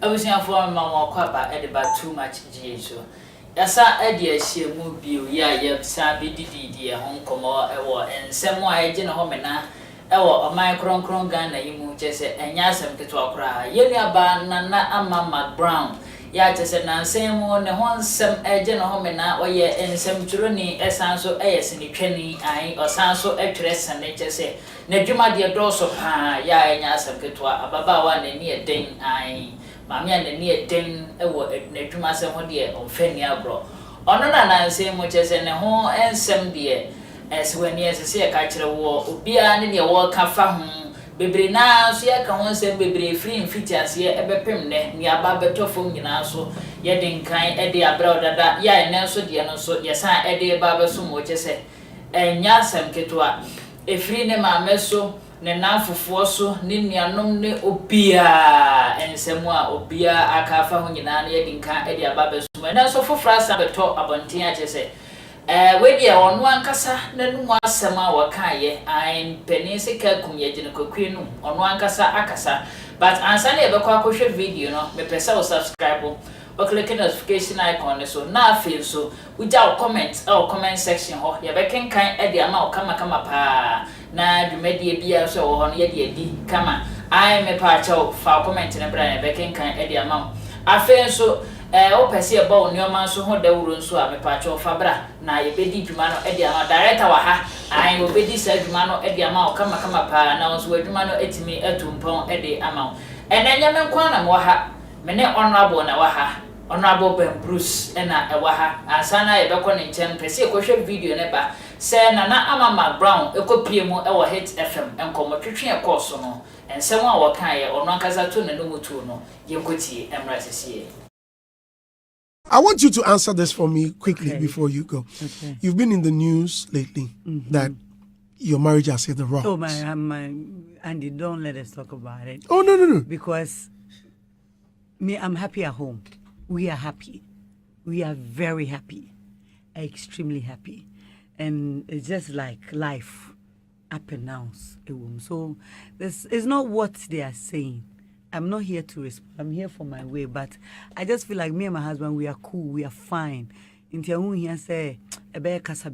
abusia for mama kwaba edeba too much GHO yasa edi ahie mu bio ya yebsa bedididi e honkomo ewo ensem a eje na ho mena ewo oman kronkron Ghana yimu chese enya asem keto akora yeli aba nana ama Mcbrown ya chese nansem mu ne ho nsem eje na ho mena oye ensem turoni esanso eyesini twani ai osanso etwere ne chese na dwuma de doso pa ya enya asem keto ababa wa ne ne den ai Mammy and the near den a dwuma sem ho de omfani abro ono na nansem mu chese ne ho ensem de as when yes say ka kire wo obia ne de wo ka fa ho bebre na so ye ka ho nsem bebre free mfiti ase ebepem ne ni aba betofom nyina so ye de nkan e de abra odada ya ene so de no so ye san e de ba beso mo chese enya sem ketwa e free ne ma meso ne nanfofo so ne nuanom ne obia ensem a obia aka fa ho nyina ne ye de nkan e de aba beso na so fofra sa beto abonten a chese we dia onu ankasa nanu asema wakaye ai penise ka kumye gine kokwenu onu ankasa akasa but ansa na ebekwa akohwe video no me pesa o subscribe o click notification icon so na feel so uja comment section ho ye bekenkan e dia ma o kama pa na dwumedie bia so wo ho no ye dia di kama ai me pa cha fa comment na bra ye bekenkan e dia ma afen so o pese e ba onioma so ho dawuro nso a mepacho fabra na ye bedi dwuma no e dia ma director wa ha ai wo bedi sa dwuma no e dia ma o kama pa na so dwuma no etimi atumpon e de ama enenya me kwa na mo ha me ne honorable na wa ha honorable Ben Bruce na e wa ha asana ye bekọ ne nchen pese e kohwe video ne ba se na ama Mcbrown e kopie mu e wo Hit FM enkomo twetwe e course no ensem a wo kan ye ono akaza to na no mutu no ye kotie emra sesiye. I want you to answer this for me quickly before you go. Okay. You've been in the news lately that your marriage has hit the rocks. Oh, my Andy, don't let us talk about it. Oh, no. Because I'm happy at home. We are happy. We are very happy. Extremely happy. And it's just like life, up and down. So this is not what they are saying. I'm not here to respond. I'm here for my way, but I just feel like me and my husband, we are cool, we are fine. Until here say, that's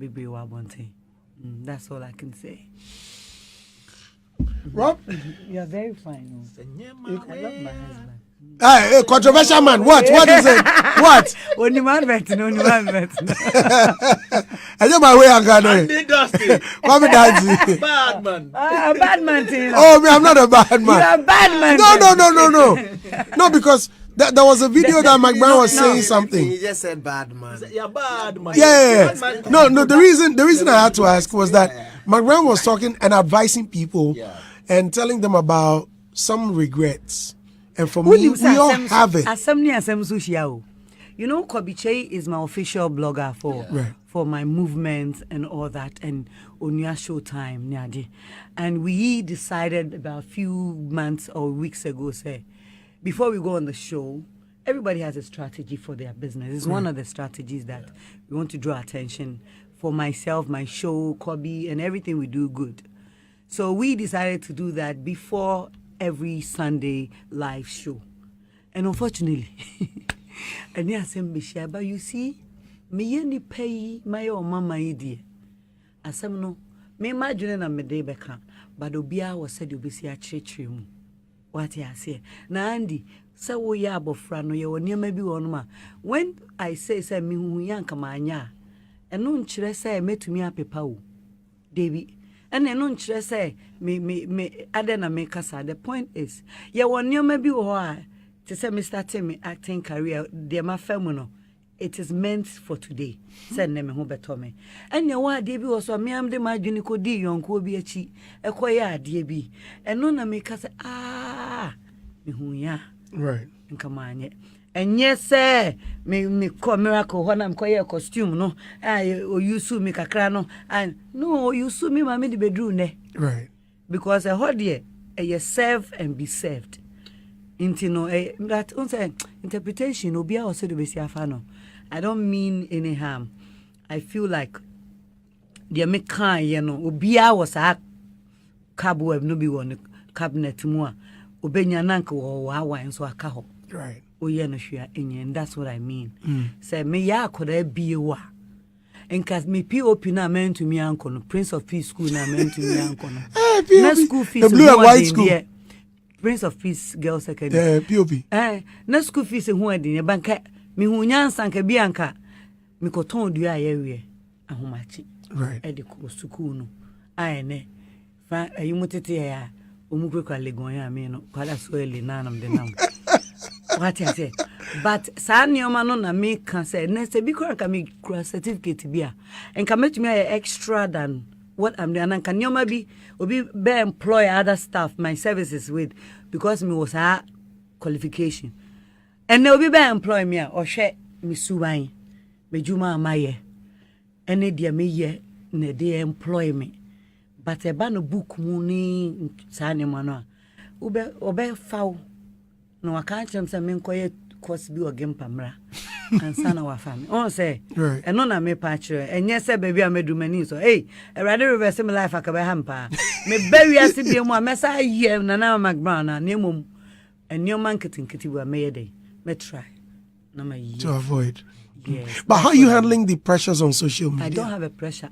all I can say. Rob? You are very fine. I love my husband. Hey, controversial man. What is it? What? Only man bet. I know my way. I'm going. Bad man. A bad man. Oh, me, I'm not a bad man. You're a bad man. No. No, because there was a video that Mcbrown was saying something. He just said bad man. You're bad man. Yeah. No. The reason I had to ask was that Mcbrown was talking and advising people and telling them about some regrets. And for me, we all have it. You know, Kobiche is my official blogger for my movement and all that, and Onya Showtime, Nyadi. And we decided about a few months or weeks ago, say, before we go on the show, everybody has a strategy for their business. It's one of the strategies that we want to draw attention for myself, my show, Kobe, and everything we do good. So we decided to do that before every Sunday live show. And unfortunately, and yes, but you see, me any pay my own mama idea. As some no, me imagine na me day back, but Obia was said you be see a church room. What I say, na Andy, so we are bofrano, you near maybe one ma. When I say me who yank manya, and no chere say me to me a pepao, David. And then no chere say me adena make us. The point is, you one near maybe why. To say me starting my acting career, dear my family, it is meant for today. Send them home better me. And you what dear also me am the my junico di young ko be a chi, a choir dear be. And none make us me who ya. Right. And come on yet. And yes, sir, me call miracle when I'm quite a costume, no. Or you sue me cacrano, and no, you sue me, mammy the bedroom, ne. Right. Because a hot year, you serve and be served. That interpretation obia also the besiafano. I don't mean any harm. I feel like the American, obia was a cobweb no be one cabinet more. Obenya nanko or wawa and so a caho. Right. And that's what I mean. Say me ya could be wa. And cause me POP na meant to me uncle, Prince of Peace school na meant to me uncle. Na school fees the blue and white school. Prince of Peace Girls Secondary. POP. Na school fees who are the bank. Me who nyansanka bianca. Me koton dua yewe. Ahomachi. Right. Edi ko school no. Ne. Fa ayumutete ya. Umukwe kwa legonya me no. Kwala so eli nanam de nam. What I say? But Sanyoma no na me can say next be can me certificate bia. And can make me extra than what I'm doing. And can you be employ other staff my services with because me was a qualification. And they will be employ me or share me subai. Me juma maye. Any dear me ye ne they employ me. But a ban book money Sanyoma no. Ube foul. No, I can't tell them quiet course be a game pamra and son of our family. Oh, say, and none of me patch, and yes, baby, I may do many so. Hey, I rather reverse my life. I can be hamper. Me bury us to be more messa ye, and now Mcbrown, and new mum, and new marketing kitty were made day. May try. No, my to avoid. Yes. But how are you handling the pressures on social media? I don't have a pressure.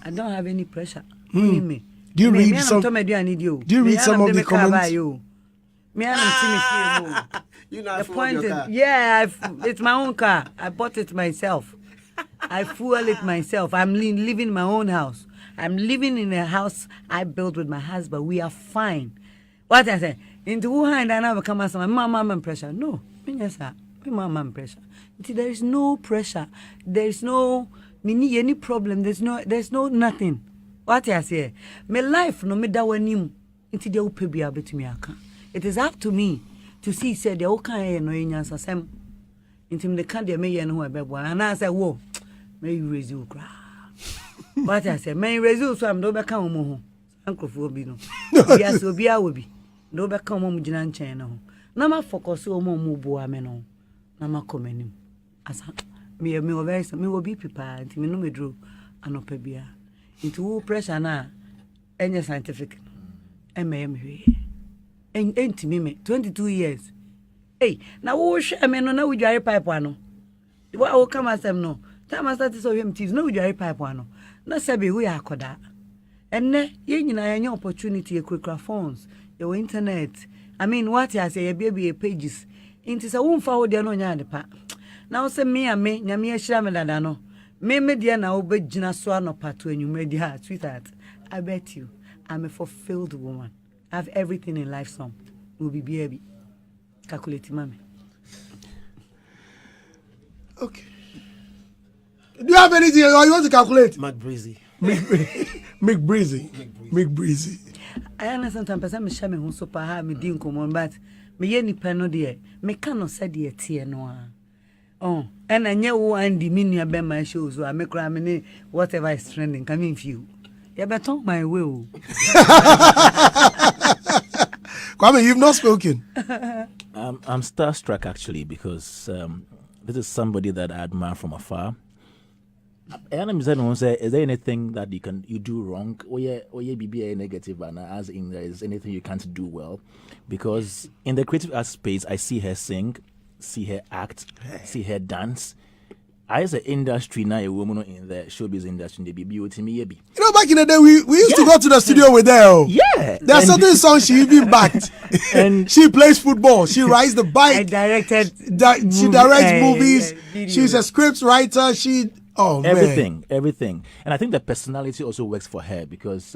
I don't have any pressure. Me. Do you read some? Do you read some of the comments? Me and You know, the point is, yeah, it's my own car. I bought it myself. I fuel it myself. I'm living in my own house. I'm living in a house I built with my husband. We are fine. What I say? Into who hand I never come as my mama pressure. No, yes, sir. My mama pressure. There is no pressure. There is no any problem. There's no nothing. What I say? My life no me da wanim. Into the upe be able to me aka. It is up to me to see said the okay no nyansa sem intim the can dey me no ebebo and I say wo may you raise you cry but I say may raise you so am do be kan mo ho ankofo bi no yes obi a wo bi do be kan mo gina nchen no na ma focus o mo bo ame no na ma komanim asa me over me wo bi pipa intim no medro anopa bia into pressure na any scientific me Enti me 22 years. Hey, now wo hwe me no na wo dware pipe ano. Wo come asem no. Time I start so him tees no wo dware pipe ano. Na sebe wo ya akoda. Enne ye nyina ya opportunity ekura phones, your internet. I mean what I say be pages. Inti sa wo mfa wo de no nya de pa. Na wo se me nyame ya hira me dada no. Me de na wo begina so anopato anwumre di ha sweetheart. I bet you I'm a fulfilled woman. I have everything in life, some will be baby. Calculate, mommy. Okay. Do you have anything or you want to calculate? McBreezy. McBreezy. I understand some person me share me so pa me din komo but me ye nipa no de me ka no said ye tie no a. Oh, and anya wo andi me nua be my shows so me kra me ne whatever is trending coming few. You better my will. Kwame, you've not spoken. I'm starstruck actually because this is somebody that I admire from afar. And is there anything that you do wrong? Or be negative and as in there is anything you can't do well? Because in the creative art space, I see her sing, see her act, see her dance. As an industry now, a woman in the showbiz industry, they be beauty me. You know, back in the day, we used to go to the studio with her. Yeah. There's certain songs she even backed. And she plays football. She rides the bike. I directed. She directs movies. She's a script writer. Everything. And I think the personality also works for her because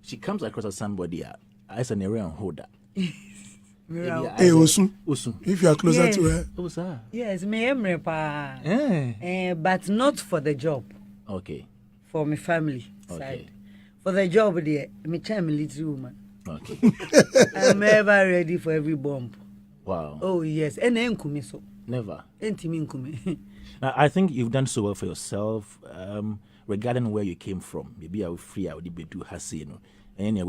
she comes across as somebody as an area holder. Hey, Osun. If you are closer to her. Yes, me emre pa. But not for the job. Okay. For my family side. For the job there, me child little woman. Okay. I'm ever ready for every bomb. Wow. Oh yes, and enkumi so. Never. Entimi nkumi. I think you've done so well for yourself. Regarding where you came from, maybe I will free. I would be do hasino. And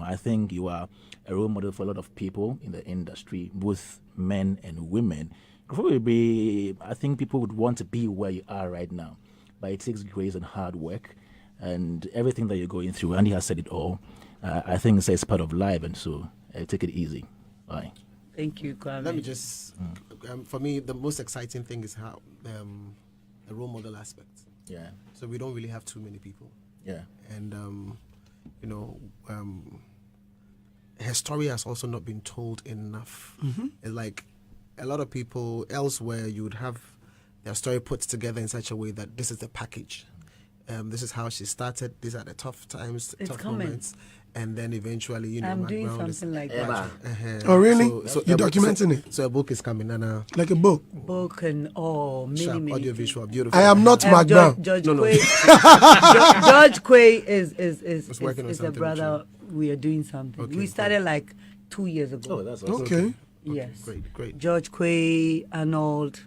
I think you are a role model for a lot of people in the industry, both men and women. Probably, I think people would want to be where you are right now, but it takes grace and hard work and everything that you're going through. Andy has said it all. I think it's part of life, and so take it easy. Bye. Thank you, Kwame. Let me just, for me, the most exciting thing is how the role model aspect. Yeah. So we don't really have too many people. Yeah. And, her story has also not been told enough. It's like a lot of people elsewhere, you would have their story put together in such a way that this is the package. This is how she started. These are the tough times, tough moments. And then eventually, I'm doing something like that. Oh, really? So You're documenting it? So a book is coming, and like a book? Book and many audio visual, beautiful. I am not Mcbrown. George No. Quay. George Quay is the brother. We are doing something. Okay, we started like 2 years ago. Oh, that's awesome. Okay. Yes. Great. George Quay, Arnold,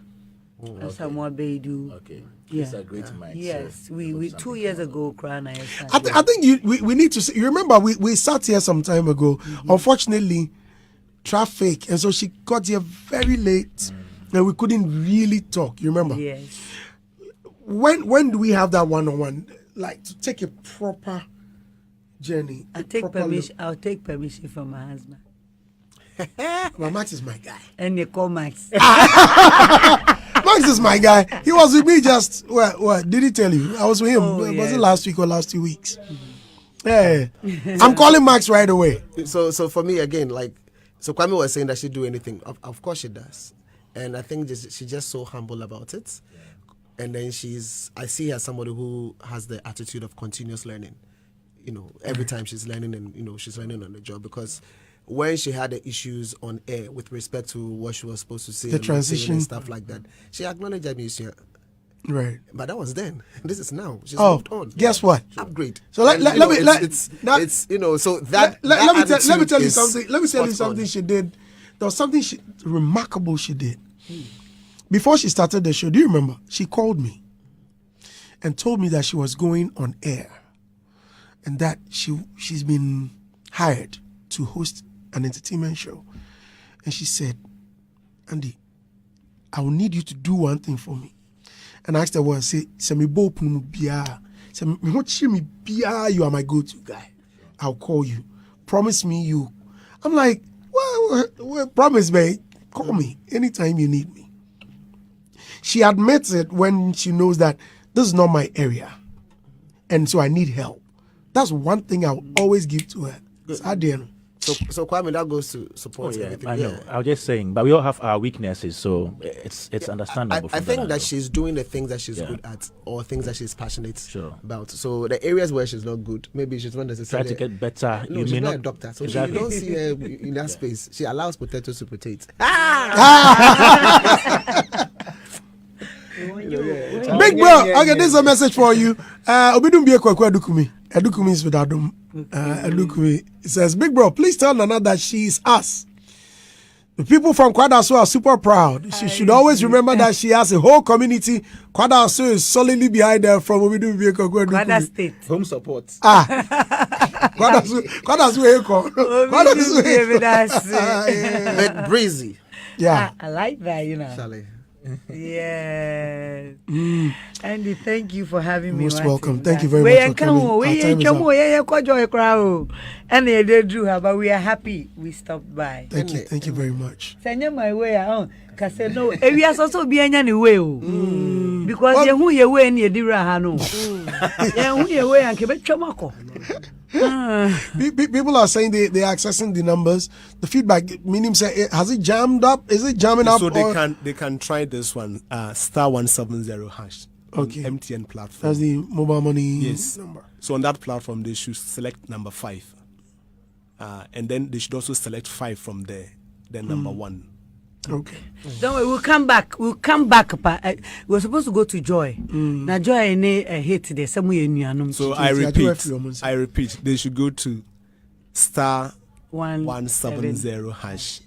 Samuel Beidu. Okay. Yeah. These are great minds. Yes, so we 2 years ago, Krana. I think we need to see, you remember we sat here some time ago. Unfortunately, traffic, and so she got here very late, and we couldn't really talk. You remember? Yes. When do we have that one-on-one, like to take a proper journey? I'll take permission from my husband. Well, Max is my guy. And you call Max. Max is my guy. He was with me just what did he tell you? I was with him. Was yes. it last week or last 2 weeks? Yeah. I'm calling Max right away. So for me again, so Kwame was saying that she'd do anything. Of course she does, and I think she's just so humble about it. And then I see her as somebody who has the attitude of continuous learning. Every time she's learning, and she's learning on the job, because when she had the issues on air with respect to what she was supposed to say, the transition and stuff like that, she acknowledged that music. Right. But that was then. This is now. She's moved on. Guess what? Upgrade. So let me tell you something she did. There was something remarkable she did. Before she started the show, do you remember? She called me and told me that she was going on air and that she's been hired to host an entertainment show. And she said, Andy, I will need you to do one thing for me. And I asked her, well, say, you are my go-to guy. I'll call you. Promise me you. I'm like, well, promise me. Call me anytime you need me. She admits it when she knows that this is not my area. And so I need help. That's one thing I'll always give to her. So Kwame, that goes to support everything. I know. I was just saying, but we all have our weaknesses, so it's understandable. I think that she's doing the things that she's good at, or things that she's passionate about. So the areas where she's not good, maybe she's not necessarily try to get better. No, she's not a doctor, so you don't see her in that space. She allows potatoes to rotate. Big bro, okay, this is a message for you. Obidum be Edukumi. Edukumi is with Adum. Edukumi. It says, Big bro, please tell Nana that she is us. The people from Kwadaso are super proud. She should always remember that she has a whole community. Kwadaso is solidly behind her from Obidum be Kwada State. Home support. Kwadaso But breezy. Yeah. I like that, Charlie. Yes. Andy, thank you for having me. Most welcome. Thank you very much for coming. But we are happy we stopped by. Thank you very much. Send my way on. No, we are also being anyway. Because you who you way and you did Rahano. Yeah, who you way and Quebec Chamako. People are saying they are accessing the numbers. The feedback, meaning say, has it jammed up? Is it jamming up? So they can try this one, *170# on MTN platform. That's the mobile money number. So on that platform, they should select number 5, and then they should also select 5 from there, then number 1. Okay. Don't worry, we'll come back. We're supposed to go to Joy. Now Joy hit there somewhere in Yanum. So I repeat, they should go to *170#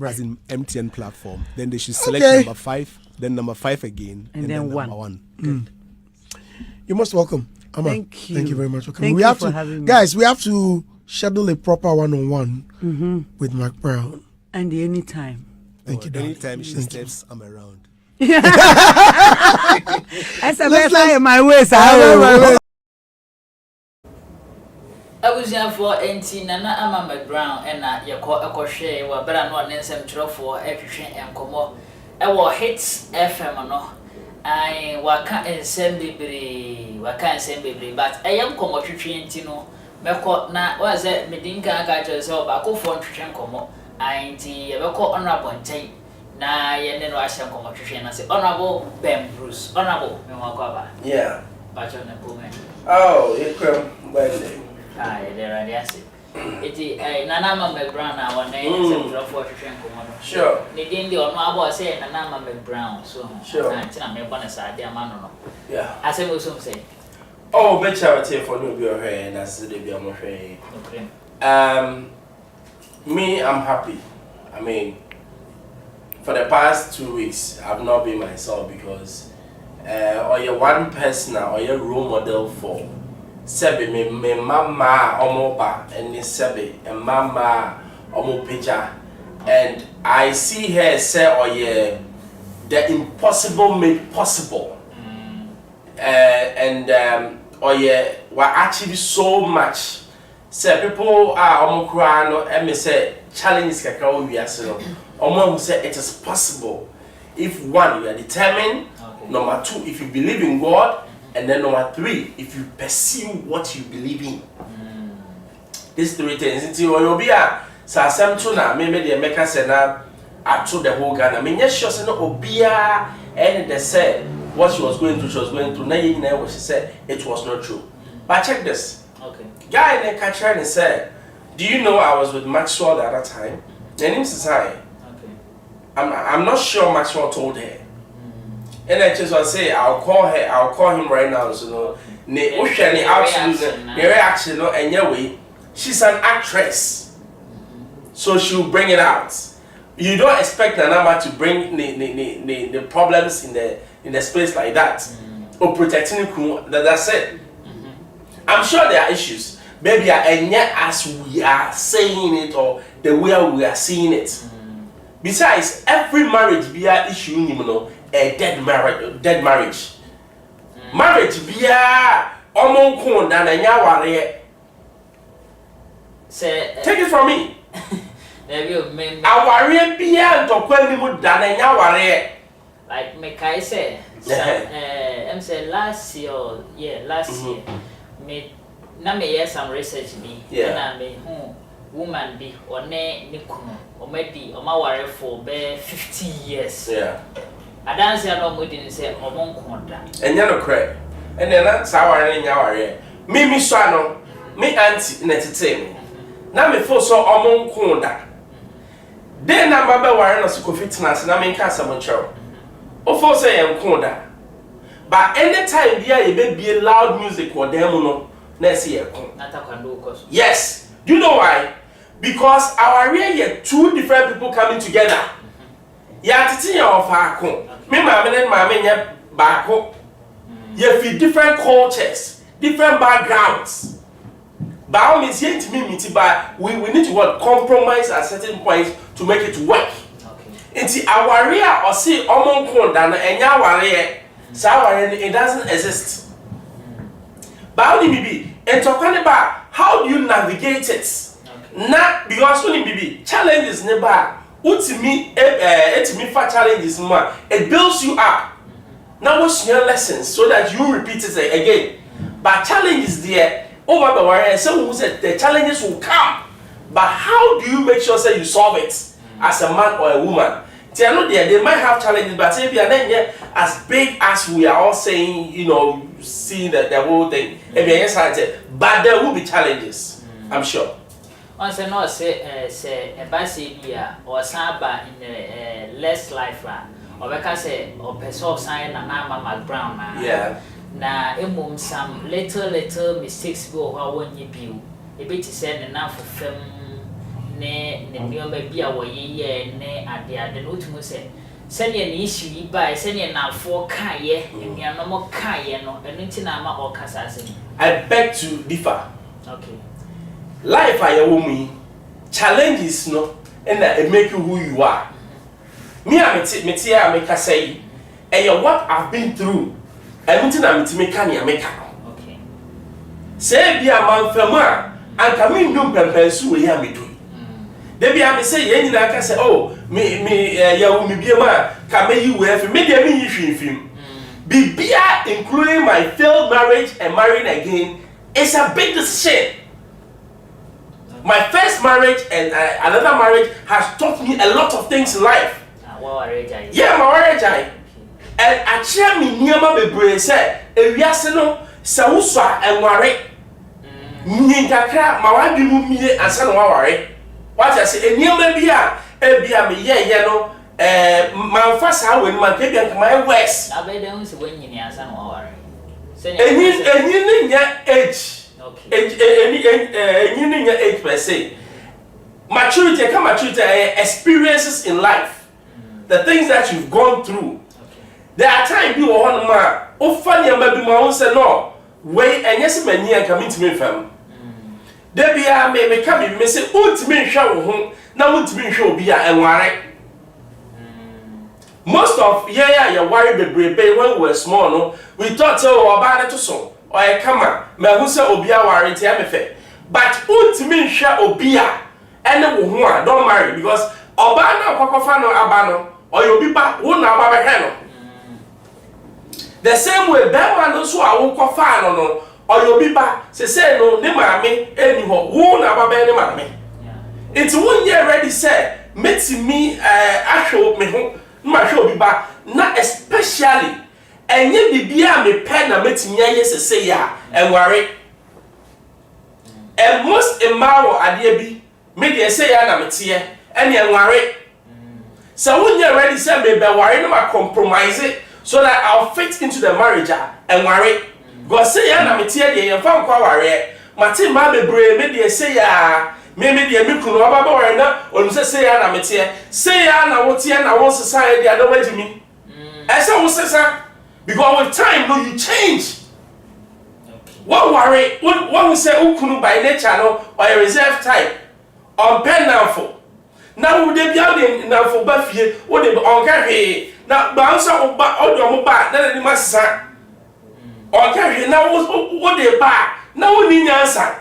as in MTN platform. Then they should select number 5, then number 5 again, and then number 1. You're most welcome. Amma, thank you. Thank you very much for coming. Thank you for having me. Guys, we have to schedule a proper one-on-one with Mcbrown. And anytime. Thank you, darling. Anytime she steps, I'm around. That's the best in my ways. abusia for enti nana ama Mcbrown na ekɔhwɛ wa bra no ne nsɛm twerɛfo ehwehwɛ enkomo ɛwɔ hits FM no ai waka nsɛm bebre but ɛyɛ nkomo twetwe enti no mekɔ na wa sɛ medinka aka kyerɛ sɛ ɔbaakofo twetwe nkomo ai enti yɛbɛkɔ honorable nkyɛn na yɛne no ahyɛ nkomo twetwe na sɛ honorable Ben Bruce honorable me ho akɔba yeah bacho na pome oh ekwem bale there are yes. It Nana Mcbrown now one day for sure. They didn't do no about say Nana Mcbrown so sure. I'm a bonus idea man. Yeah. I say we some say. Oh, be charity for no be here and as they be am here. Me I'm happy. I mean for the past 2 weeks I've not been myself because or you're one person or you're role model for Sebe me mama omoba and sebe and mama omo picture and I see her say oh yeah the impossible made possible and oh yeah we achieve so much say people are omo kura no and me say challenge kakra o wiase no omo who say it is possible if one you are determined number 2 if you believe in God. And then number 3, if you pursue what you believe in. These 3 things. Until you be a Sasam Tuna, maybe the American Senate to the whole Ghana. I mean, yes, she was no Obia, and they said what she was going through, Now what she said, it was not true. But check this. Okay. Guy in the catcher and said, do you know I was with Maxwell the other time? And him says, okay. I'm not sure Maxwell told her. And I just want to say, I'll call him right now. So, no, reaction, no, and your way, she's an actress, so she'll bring it out. You don't expect Nanama to bring the problems in the space like that, or protecting the that's it. I'm sure there are issues, maybe, and yet as we are saying it or the way we are seeing it. Besides, every marriage be an issue, you know. A dead marriage. Marriage be a omonkon na nya ware. Say take it from me. Aware be a ntokwa ni mu da na nya ware. Like me kai say say last year me some research be na me woman be one ni kunu o medi o ma ware for be 50 years. Yeah. I dance here no more than say omon konda. Enya no kre. And then saware nya ware. Me so ano, me auntie na tete me. Na me fo so omon konda. Den na ba ware no so ko fitness na me nka asam nchero. O fo say en konda. But anytime bia ye be loud music or dem no, na say ye kon. Yes. Do you know why? Because our area 2 different people coming together. Ya titi ya ofako. Me mama and mama nya baako. You feel different cultures, different backgrounds. But all means yet to me, but we need to what compromise at certain points to make it work. It's our area or see omon konda na enya ware. So it doesn't exist. But only be and talking about how do you navigate it? Not because only be challenges never. Ultimately, for challenges, it builds you up. Now, what's your lessons so that you repeat it again? But challenges there over the world, someone who said the challenges will come. But how do you make sure that you solve it as a man or a woman? They might have challenges, but if you are then yet as big as we are all saying, you know, seeing the whole thing, but there will be challenges, I'm sure. Once I know say a basibia or saba in less life or because or person sign and Mcbrown yeah na some little mistakes go how when you build a bit to send enough for film ne maybe a way ne at the ultimate say send an issue by sending now 4 kaye and your normal kaye no and intinama or casassin. I beg to differ. Okay. Life are your woman challenges no and it make you who you are. Me I make say and what I've been through and until I make okay. Say be a man fema and come in no pempensu we hear me do. They be am say yen nyina ka say oh me ya wo me biema ka me yi we fi me dey me yi hwimfim. Bibia including my failed marriage and marrying again is a big decision. My first marriage and another marriage has taught me a lot of things in life. Yeah, my marriage and I share me niema bebre say ewiase no se wo so enware. Nyin kakra ma wa bi mu mie ansa no wa ware. What I say niema bia e bia me ye no man fa sa we man ke bia my west. Abede hu se wanyini ansa no wa ware. Enyin nya age. Enyin nya age per se. Maturity come maturity experiences in life. The things that you've gone through. There are times you want ma o funny am be ma won say no we enye se mani an come into me fam. There be a me come me say untimi hwa wo ho na untimi hwa obi a enware. Most of your worry bebrebe when we were small no we thought so oba na to so or e kama me hu say obi a worry ti am fe. But untimi hwa obi a ene wo ho a don't marry because oba na kwakofa no aba no or obi ba wo na aba be he no. The same way Bema no so a wo kwafa no or obi ba say no ne maame eni ho wo na aba be ne maame. It's 1 year ready say meti me ahwe me ho ma hwe obi ba na especially enye bibia me pen na meti nya ye say ya enware. And most emawo ade bi me dey say ya na meti ye ene enware. So 1 year ready say me be ware no ma compromise it so that I'll fit into the marriage and worry. God say ya na meti ye dey fa nkwa ware. Mati ma bebre me dey say ya me dey me kunu aba ba ware na onu say ya na meti ye. Say ya na wotie na won society dey adawaji mi. I say wo say because with time no you change. What worry when we say ukunu by nature no or a reserve type on pen now for. Now we dey building now for ba fie wo dey on ka hwe na ba nso ba odo mo ba na ni masisa on ka hwe na wo dey ba na wo ni nyansa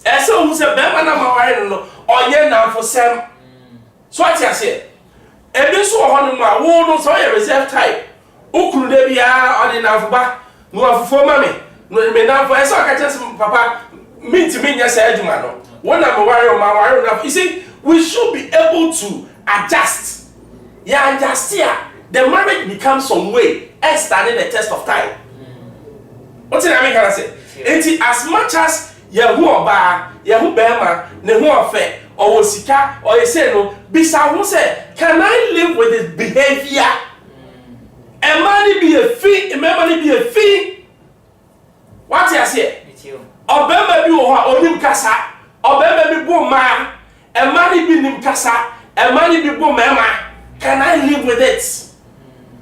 eso wo say be ma na ma ware no onye na for sem so ati ase e bi so ho no ma wo no so a reserve type ukunu dey bia on na for ba no afofo ma me na for eso ka chese papa minti me nya say aduma no when I'm worried enough, you see, we should be able to adjust. Yeah, adjust here. The marriage becomes some way and standing the test of time. What did I mean? Can I say? It as much as Yahu Oba, Yahu Bema, Nehu Afe, or Wosika, or you say no, Bisa who say, can I live with his behavior? And money be a fee, and money be a fee. What did I say? Or Bema be or Kasa. Obebe bi bo ma e mani bi nim kasa e mani bi bo mema can I live with it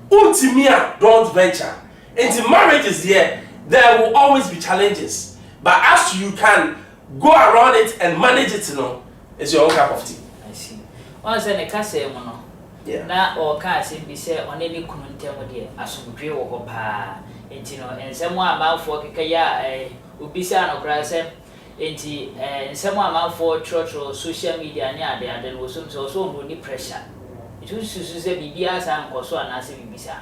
ultimia don't venture into marriage is there will always be challenges but as you can go around it and manage it it's your own cup of tea. I see one say ne kasa e mo no na o ka se bi se one ni kunu ntem de asomdwe wo ho pa enti no ensem a manfo kekaya obisa no kra se enti nsemo amanfo trotro social media ni ade no so no ni pressure it susu se bibia sa nkoso anase bibisa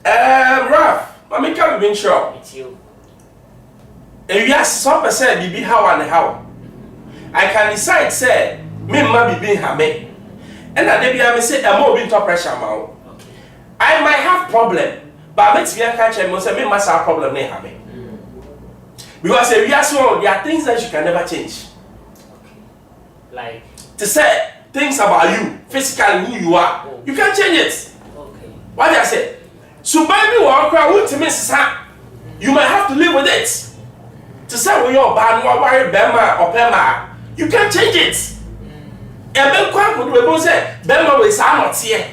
Raf mami can be sure it's you yes some percent bibi how and how I can decide say me ma bibi ha me and that dey bia me say am obi to pressure ma o I might have problem but me tibia ka che me say me ma sa problem na ha me. Because if you are small, there are things that you can never change. Like to say things about you, physically who you are, you can't change it. Okay. What did I say? So baby, you might have to live with it. To say when you're bad, worry, Bema or Pema, you can't change it. And then people say Bema will say I'm not here.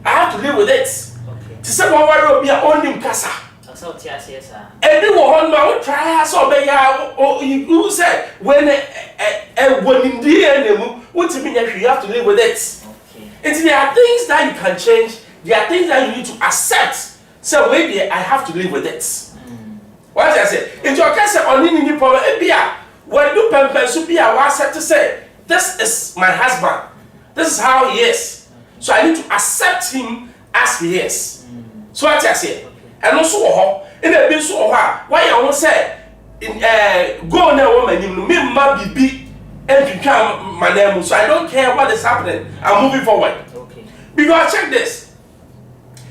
I have to live with it. Okay. To say what worry will be only Casa. So yes, sir. Everyone now try so be ya you say when in the end what to mean you have to live with it. Okay. And there are things that you can change, there are things that you need to accept. So wait there I have to live with it. What I say? It's your case on any problem. When you pempen so be I said to say, this is my husband. This is how he is. So I need to accept him as he is. So what I say? And also, in a bit so why I won't say, go now, woman, you may be and become my name. So I don't care what is happening. I'm moving forward. Okay. Because check this.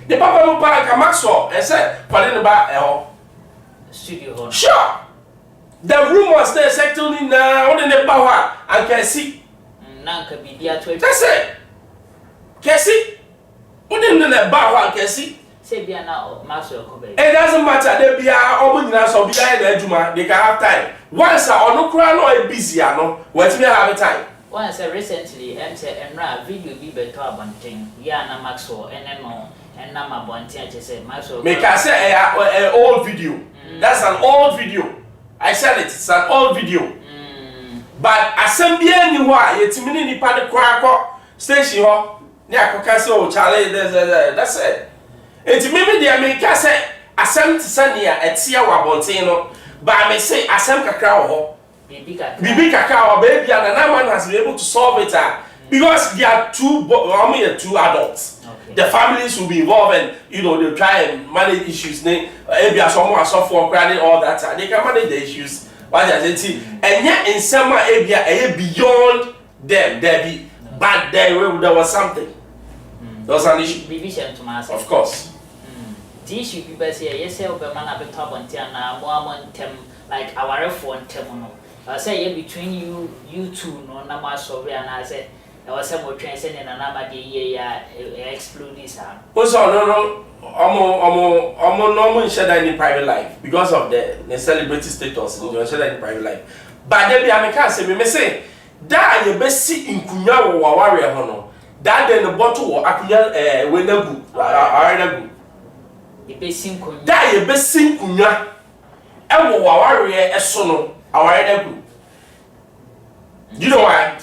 The Papa Mupa Maxwell and said, pardon about studio. Sure. The rumors there settling now on the power and can see. Nanka be there to That's it. Can see. What in the power can see. Say be now, Master. It doesn't matter. They be our so behind the Juma. They can have time. Once I no crown or busy, I know what me have time. Once recently, Emra video be better abanting. Yeah, Maxwell and Emo and Nama Bontia said Maxwell. Make I say an old video. That's an old video. I said it's an old video. But assembly anywhere, it's meaning the party crack station. Yeah, Cocasso, Charlie, that's it. It's maybe the America say, assembly to Sania at Sia Wabontino, but I may say, assembly cacao, Bibi cacao, baby, and another one has been able to solve it because there are two adults. Okay. The families will be involved and they'll try and manage issues. Maybe someone suffer credit, all that. They can manage the issues. What I say, and yet in some area beyond them, but there was something. There was an issue. Of course. The issue people say, yes, man, I've been talking and more tem like our phone temono. I say between you two, no, Nama sorry, and I said. I was somewhat transcending and I'm explode this. Also, no, I'm normal share in private life because of the celebrity status. You don't share in private life. But then I can't say, me say, that you best see in Kunya or warrior hono. That then the bottle or Akunya when the good, are the best sing Kunya. That you best sing Kunya. And warrior a sono, our good. You know why?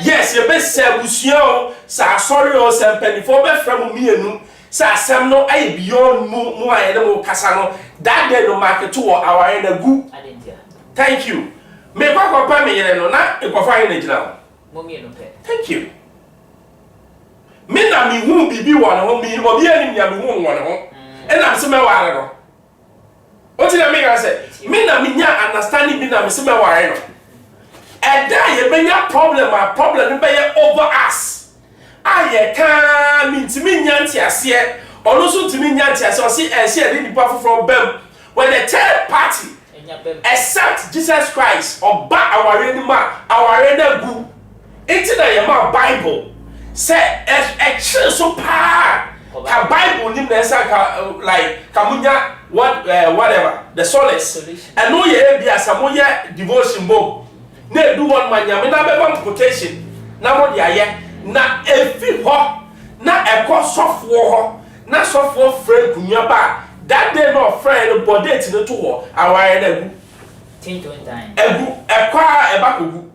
Yes, you best say Busio, sa sorry or some penny for best from me, sa some no I beyond more animal Casano, that day no market to our end a good. Thank you. May Papa Pammy and not if I find it now. Thank you. Mina me won't be one home, me or the enemy of one home, and I'm some while. What did I make? I said, Mina me understanding me, I'm some while. And then you bring a problem over us. I can't mean to me, Yanti, or also to me, Yanti, so see, and see a little buffer from them. When the third party accept Jesus Christ or back our enemy, our enemy group into the Bible, say a church so power. A Bible name like Kamunya, whatever, the solace. And no, you be a Samoya devotion book. Ne do one man ya me na be quotation na mo dia ye na efi ho na ekọ sofo ho na sofo friend kunya ba that day no friend but date no to ho aware na gu tin to time egu ekwa e ba kogu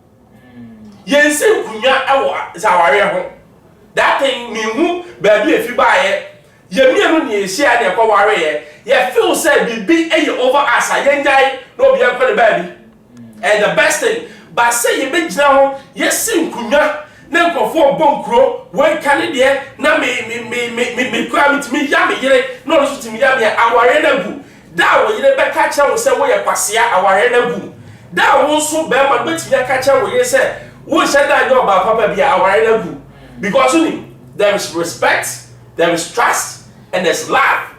yense kunya ewo zaware ho that thing me hu ba bi efi ba ye mienu ne ehia na ekọ ware ye feel say bibi e over us ayenjai no bi ekọ ne ba bi and the best thing. But say you be now, yes, Kunya, never for Bonkro, when Canada, na me, cram it me, yammy, no, to me, our enemy. That way, you better catch out, say, where you pass our enemy. That won't so bad, but bet you catch out what you say. Who said that know about Papa be our enemy? Because there is respect, there is trust, and there's love.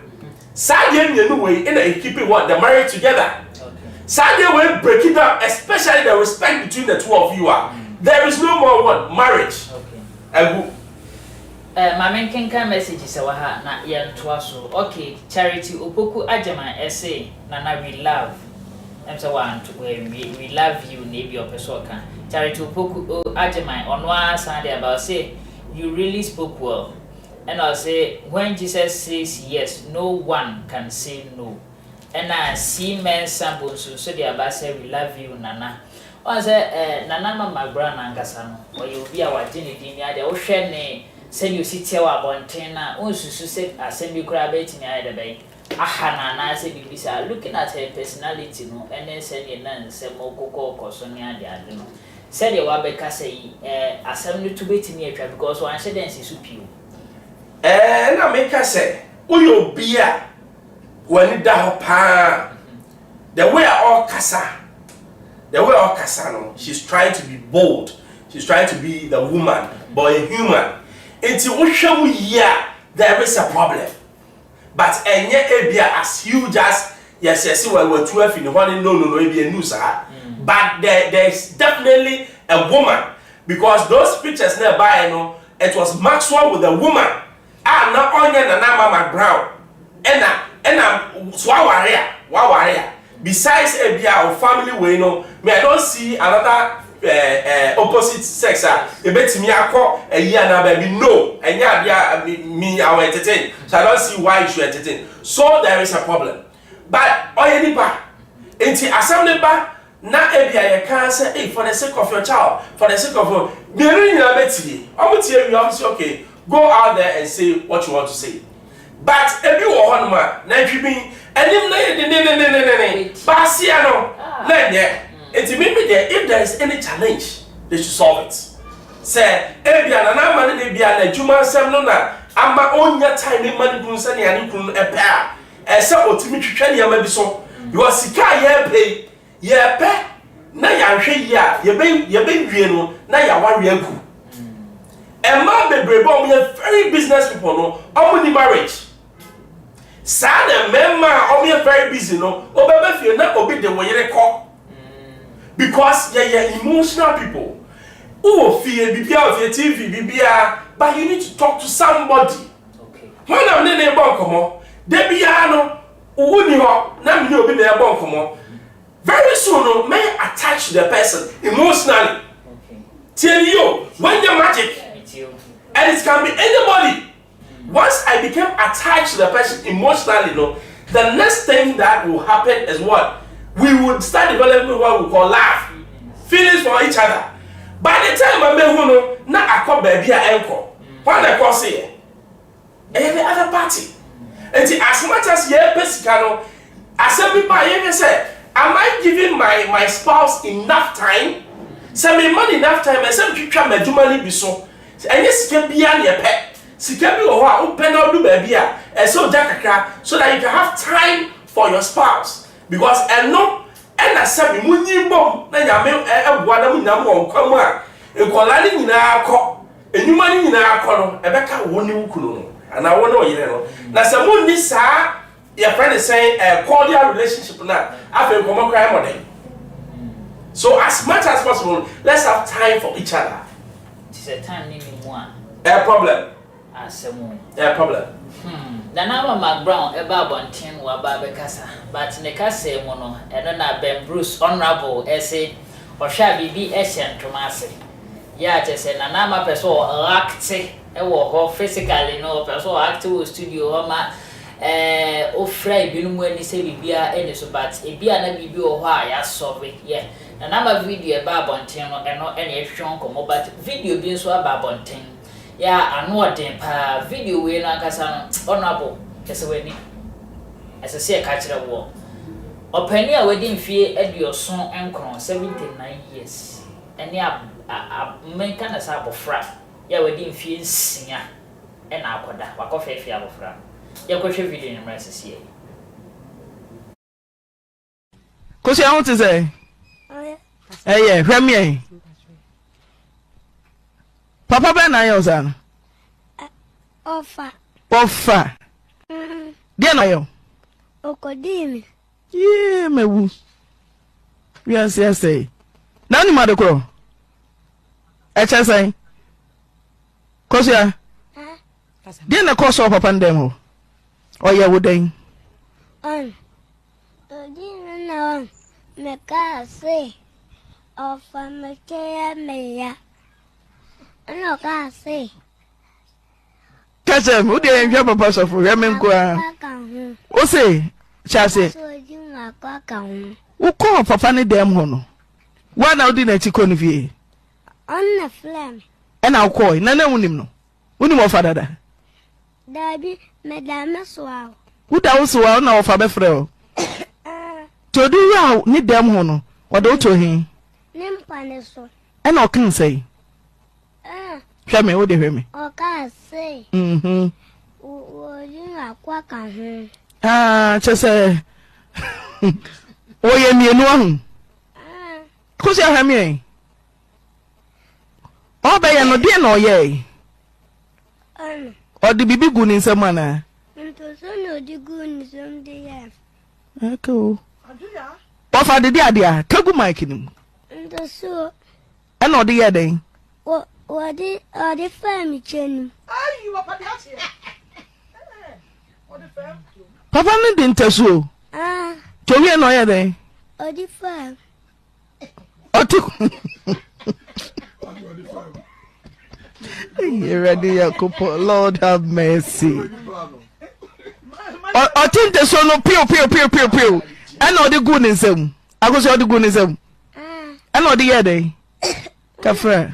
Sadly, in a way, in keeping what the marriage together. Sunday will break it up, especially the respect between the two of you are. There is no more one marriage. Okay. My main can message is our na yan twaso. Okay, Charity Opoku Ajama essay Nana we love. I'm so one to we love you, maybe your pesoka. Charity Opoku Ajama on one Sunday about say you really spoke well. And I'll say when Jesus says yes, no one can say no. And I see men sample so the about say we love you, Nana. Or say Nana Mcbrown and Cassano, or you'll be our Jenny Dinia, the ocean, send you sit here about 10 also said, I send you crab in the bay. ahana na say bibisa looking at her personality no ene say ne nan say mokoko koso ne ade ade no say de wa beka say asem no to betimi atwa because one shede nsi so pio na make say uyo bia wani da ho pa the way all kasa no she's trying to be bold, she's trying to be the woman but a human until uhwe ya there is a problem. But enye ebia as huge as yes we were 12 in one no ebia news but there's definitely a woman because those pictures nearby it was Maxwell with a woman na onye na Mcbrown ena wawaria besides ebia or family way me I don't see another opposite sex ebetimi akọ eya na baby no enya bia me I will entertain, so I don't see why you should entertain. So there is a problem. But oyenipa enti assembly ba na ebia ye can say hey, for the sake of your child, for the sake of me nyina betie omutie you say okay, go out there and say what you want to say. But ebi wo ho no ma na twibin enim na ye ne basia no na nye. Enti maybe there if there is any challenge they should solve it. Say ebia na man na bia na djuma sem no na ama onya time man dun se ne ani kun e pa e se otimi twetwa ne ama bi so you sika ye pe na ya hwe yi a ye be wie no na ya wawe agu e ma bebrebe o me very business people no omo ni marriage sa na memma o me very busy no obebe fie na obi de wo yere ko because yeah emotional people who fear bibia of your TV bibia but you need to talk to somebody. Okay. When I'm in a bonkomo debia no uni ho na me obi na bonkomo very soon may attach the person emotionally. Okay. Tell you when you're magic and it can be anybody. Once I became attached to the person emotionally, the next thing that will happen is what? We would start developing what we call love, feelings for each other. By the time I met who na akọ baby a enko, when I call say, the other party. And as much as ye pesicano, as everybody say, am I giving my spouse enough time? Say me money enough time, and some people me do money be so. And yes, can be an your pet. Si can be open out do baby and so jakaka so that you can have time for your spouse. Because I know and I said munyi bom na nyame ebua na munyam won kwamu a enkolani nyina akọ enyuma ni nyina akọ no ebeka woni wukunu no ana woni oyire no na se munni saa your friend is saying a cordial relationship na afa enkomo cry modern. So as much as possible let's have time for each other. It's a time ni mu a problem asemu problem. Na na Mcbrown eba bonten wa ba be kasa but ne kasa mu no eno na Ben Bruce honorable ese ohwa bibi ehye ntomase ya chese na na ma peso act e wo ho physically no peso act wo studio ho ma ofra binu mu ani se bibia ene so but ebia na bibi wo ho a ya solve yeah na ma video eba bonten no eno ene ehwon komo but video bi nso aba bonten ya anoden pa video we no akasa no honorable kese we ni ese se ka kire wo opani a wedi mfie adioson enkron 79 years ene a menka na sa bofra ya wedi mfie nsia ena akoda wakofa fie abofra ya ko hwe video ni mra sisi ko se ahun ti se hwe mi papa be na yo sa no ofa dia na yo okodimi ye mewu yes na ni ma de kro eche sai ko se dia na ko so papa ndem ho o ye wo den odin na me ka se ofa me ke me ya no ka se kaje mu de nhwe papa so fo hwe me nko a o se cha se so ji ma kwa ka hu wo ko papa ne dem ho no wa na odi na chi ko no vie on na flame e na ko na na wunim no wunim o fada da dabi me da me so awo Uda usuwa na ofa befrɛ. Todu ya ni dem ho no. Odo to hin. Nimpane so. Ɛna ɔkan sɛ. Hwɛ me wo de hwɛ me. Ɔka sɛ. Wo yin akwa ka ho. Kyɛ sɛ woyɛ mienu ahu. Kosi ahwɛ me. Ɔbɛyɛ no deɛ na ɔyɛ. Ɔde bibi gu ne nsɛm ana. Nto so no di gu ne nsɛm de yɛ. Eko. Ɔfa de ade a kagu mic nim. Nto so. Ɛna ɔde yɛ den. Ɔde fa mi kyɛnum. Ayi wa pa de akyɛ. Ɔde fa. Papa ne de ntasuo. Towie na ɔyɛ den. Ɔde fa. Ɔte. You ready, Yakopo? Lord have mercy. Or think the son of pew. I know the goodness. I go say the goodness. I know the other. Kafra.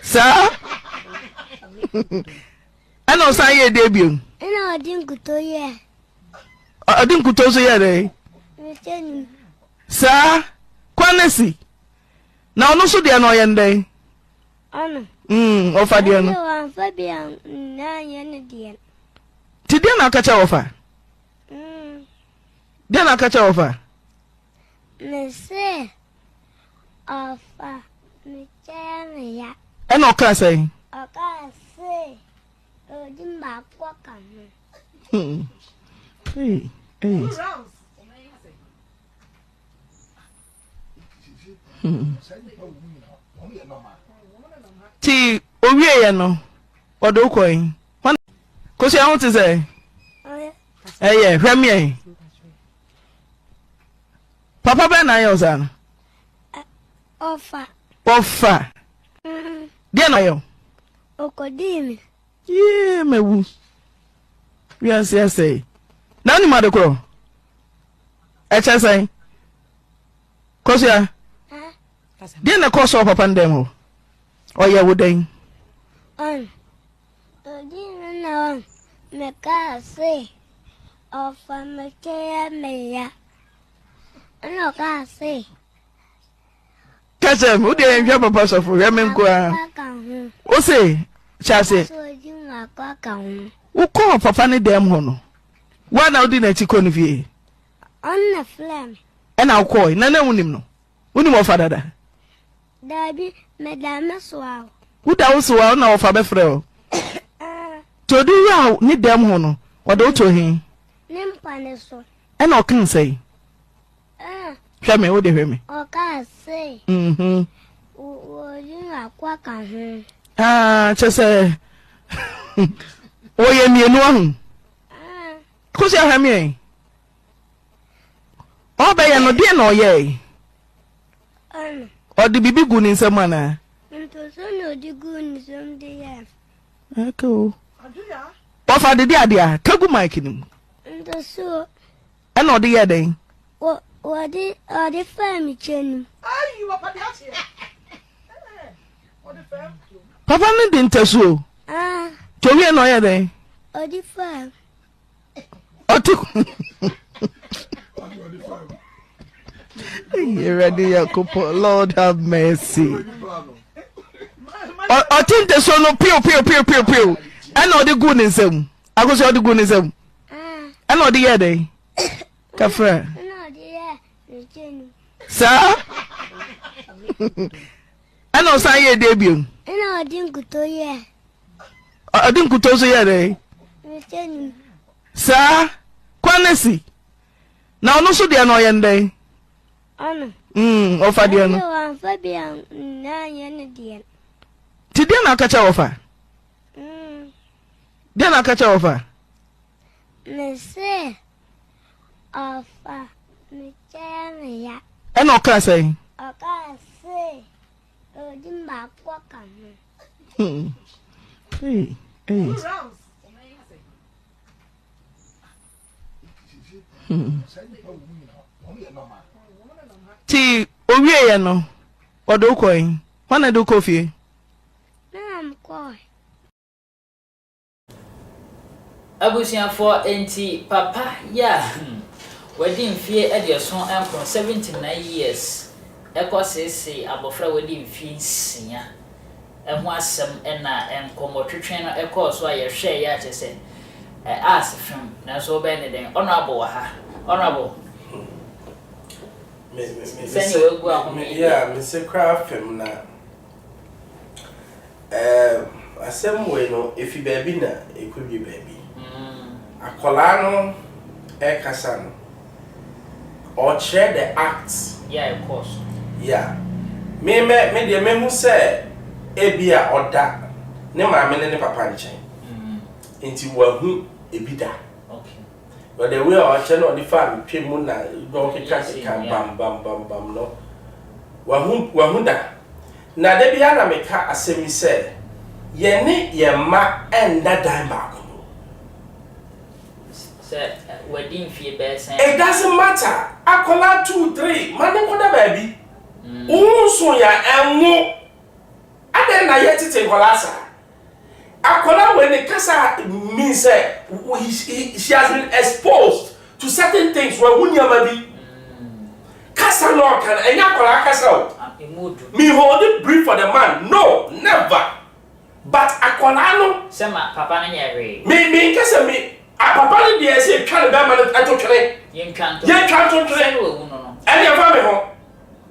Sir? I know say debut. I know I didn't go to ye. I didn't go to say Sir? Quanesi. Now no so the annoying day. Ofa dia no. Fabian na yen dia. Ti dia na kacha ofa. Dia na kacha ofa. Me se ofa me cheme ya. E no ka say. Oka se o di ma kwa kan. Hey. Ti owie ye no odo koyin ko se ahun ti se hwe me papa be na yo sa no ofa dia na yo okodimi ye mewu wi ase na ni ma de kro e che sai ko se dia na ko so papa ndem ho oye woden odi na me ka se ofa me ke me ya no ka se kaza mu de nhwe papa so fo hwe me nko a o se chase so di ma kwa ka ho wo ko papa ne dem ho no wa na odi na chi ko no vie on na flame e na ko na na wunim no wunim ofa dada Dabi medame soa. Uda usuwa na ofa befrɛ o. Todu ya ni dem ho no, odo to hin. Nimpane so. E na okan sɛ. Hwɛ me wo de hwɛ me. Oka sɛ. Wo yin akwa ka ho. Kyɛ sɛ woyɛ mienu ahu. Kosi ahwɛ me. Ɔbɛyɛ no deɛ na ɔyɛ. Ɔde bibi gu ne nsɛm ana. Nto so no di gu ne nsɛm de yɛ. Eko. Ɔfa de ade a kagu mic nim. Nto so. Ɛna ɔde yɛ den. Ɔde fa mi kyɛnum. Ayi wa pa de akyɛ. Ɔde fa. Papa ne de ntasuo. Towie na ɔyɛ den. Ɔde fa. Ɔte. You ready, Yakopo? Lord have mercy. I think the son of pew. I know the goodness. I go say the goodness. I know the other. Kafra. Sir? I know say debut. I didn't go to ye. I didn't go to say Sir? Quanesi. Now no so the annoying day. Ofa dia no. Fabian na yen dia. Ti dia na kacha ofa. Dia na kacha ofa. Me se ofa me cheme ya. E na oka say. Oka se o di ma kwa ka ho. Hey. Ti owie ye no odo koyin wana do kofie na am koi abusia for enti papa ya wedding fie e de so enko 79 years ekosese abofra wedding fie sia eho asem na enkomo twetwen no ekoso aye hwe ya chese as film na so be ne den honorable wa ha honorable me se craft film na asem we no if you baby na e could be baby akola no e kasa no or share the acts of course me de memu say ebia oda ne maame ne papa nchen enti wahu ebida okay but the way our channel the farm twe mu na do keka bam no wahu da na de bia na meka asemi say ye ne ye ma enda dan ba ko wedding fee be sen it doesn't matter akola 2 3 man ko da baby so ya enwo aden na ye tete kola sa akola when the kasa means say she has been exposed to certain things where wunyama bi kasa no kan enya kola kasa me hold it brief for the man no never but akola no sema papa na nyere me kasa me papa ni dey say twa be man atotwere yen twanto no and your family ho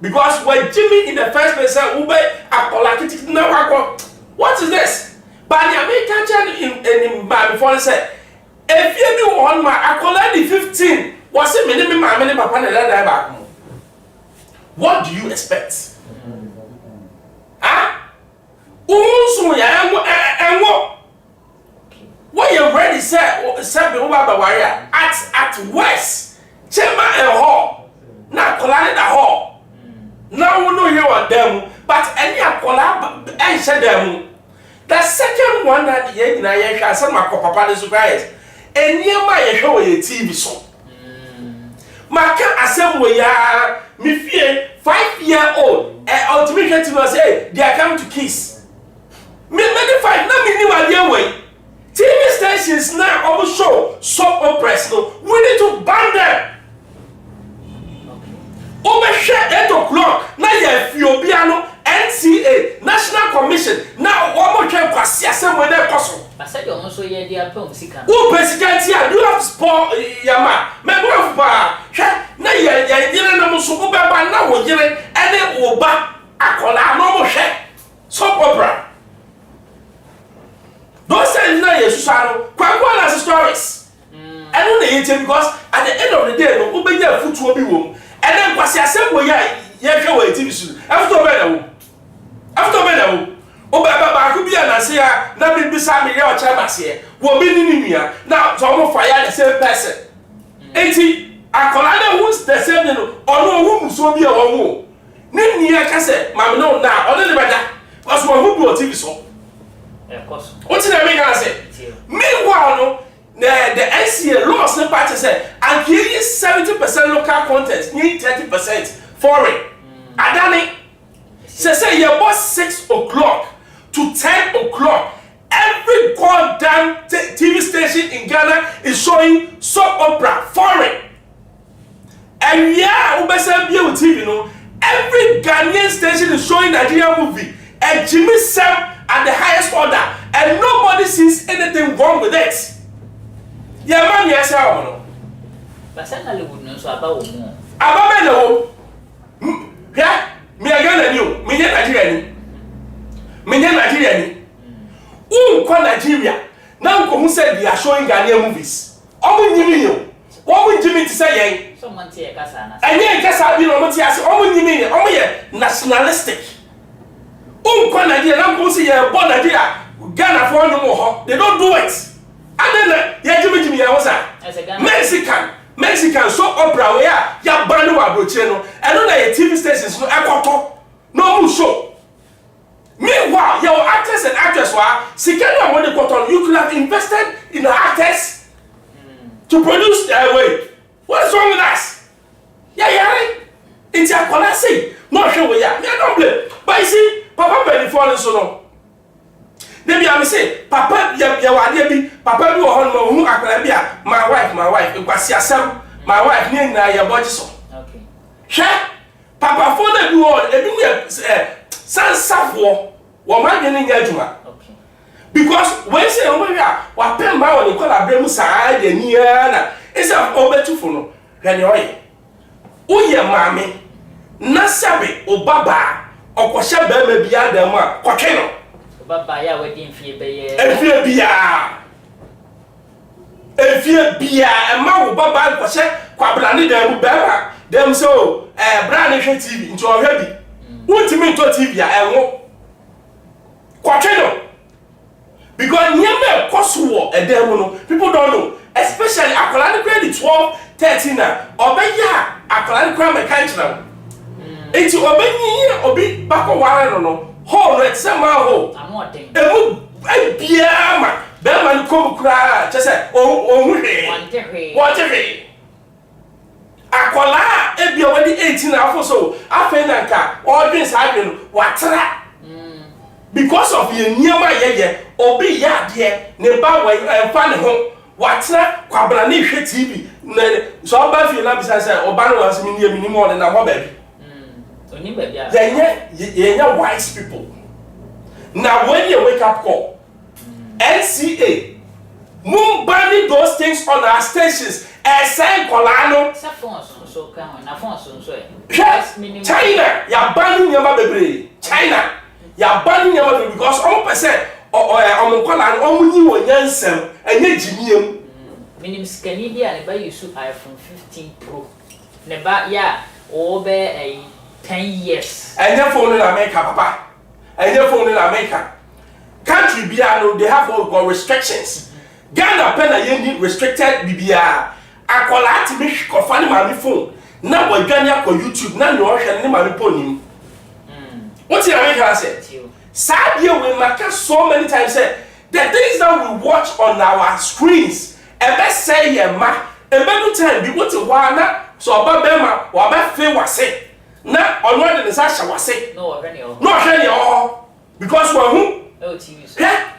because when Jimmy in the first place said ube akola kitiki na wako what is this but the American church in before said if you do on my akola the 15 was it me mama papa na die back what do you expect unso ya enwo what you ready say be over warrior at west chema and hall na akola na hall now we know you are them but any akola and said them the second one that ye na ye hwa some papa dey surprise eniema ye hwe we TV so maka asem we ya me fie 5-year-old ultimately to say they are coming to kiss me 5 na me ni wa dey way TV stations now over show soap operas no we need to ban them over share 8 o'clock na ye fiobiano NCA National Commission now one more try kwasi asem we dey koso I said you also ye dey apom sika who president here do you have to spoil yama me go fa hwe na ye dire na muso go beba na wo yire ene wo ba akola no mo hwe soap opera don't say na ye susano kwa na stories I don't need it because at the end of the day no ubenya futuo bi wom and then kwasi asem we ye hwe we TV so after be na wo obaba ba ku bia na se ya na bi bisa me ye o cha mase wo bi ni nua na so mo fire the same person enti akola na who the same no ono hu muso bi e wo ho ni nua ka se mam no na ono ne beda because wo hu bi o TV so of course what na me can say meanwhile no the NCA laws the party say and give 70% local content need 30% foreign adani say your boss 6 o'clock to 10 o'clock every goddamn TV station in Ghana is showing soap opera foreign and yeah ubesa be with TV no every Ghanaian station is showing Nigerian movie and Jimmy Sam at the highest order and nobody sees anything wrong with it. Yeah, man, yes, I know. But certainly would know so about more. About no. Yeah, me again, you, me Nigerian. Me Nigerian. Nigeria. Now, who said they are showing Ghanaian movies? Omu nyimi what would Jimmy to say? Someone say Kasana. And yeah, Kasa be no Matias, Omu nyimi, Omu nationalistic. Nigeria, now go see your born Nigeria, Ghana for no more. They don't do it. And then, yeah, Jimmy, Mexican soap opera where ya brand new abrocheno. And on the TV stations, no ekoto, no more show. Meanwhile, your actors and actresses were Sikana when they got on. You could have invested in the actors to produce their way. What is wrong with us? Yeah, it's a colasi. Not sure we are. Me don't blame. But you see, Papa Benny falling so long. Debi am say papa ya wade bi papa bi wo ho no hu akra bi a my wife kwasi asem my wife ni na ya boje so. Okay. Hwe papa fo na bi wo ebi mu sansafo wo ma dwe ni nya adwuma. Okay. Because when say o ma wa pem ba wo ni kola bremu saa de ni na isa obetufo no hwe ni oye. Uye mame na sabe obaba okosha ba ma bia da mu a kwotwe no obaba ya wadi mfie beye efie bia ema obaba okosha kwabla ni da mu ba ma dem so brand hwe TV nti o hwe bi utimi nto TV a enwo kwotwe no because nyame koso edem no people don't know especially akola ni credit 12 13 na obeya akola ni kwa mechanical enti obenyi obi bako ware no ho no etsema ho amodin emu bia ma be man ko kura che se ohun he wonte akola ebia wadi 18 afo so afen na nka odwin sa adwin watra because of ye niema yeye obi ya de ne ba we fa ne ho watra kwabra ne hwe TV na so ba fi na bisa say oba no asemi ni emi ni mo na ho ba bi oni ba bia yenya wise people now when you wake up call NCA Mumbani those things on our stations say kolano sa phone so kan na phone so China ya bani nyama bebre China ya bani nyama bebre because 1% kolano omunyi wo nyansem enye jimiem minim skani dia ne ba yusu iPhone 15 Pro ne ba ya obe 10 years enye phone in America papa enye phone in America country bia no they have all got restrictions Ghana pen na ye restricted bibia akola ati me kofa ni mami phone na wadwane akọ YouTube na no hwe ni mami ponim what you America said sad year we make so many times say the things that we watch on our screens ebe say ye ma ebe no time bi what wa na so oba be ma wa ba fe wase na onwo de sa hya wase no hwe ni o because wa hu TV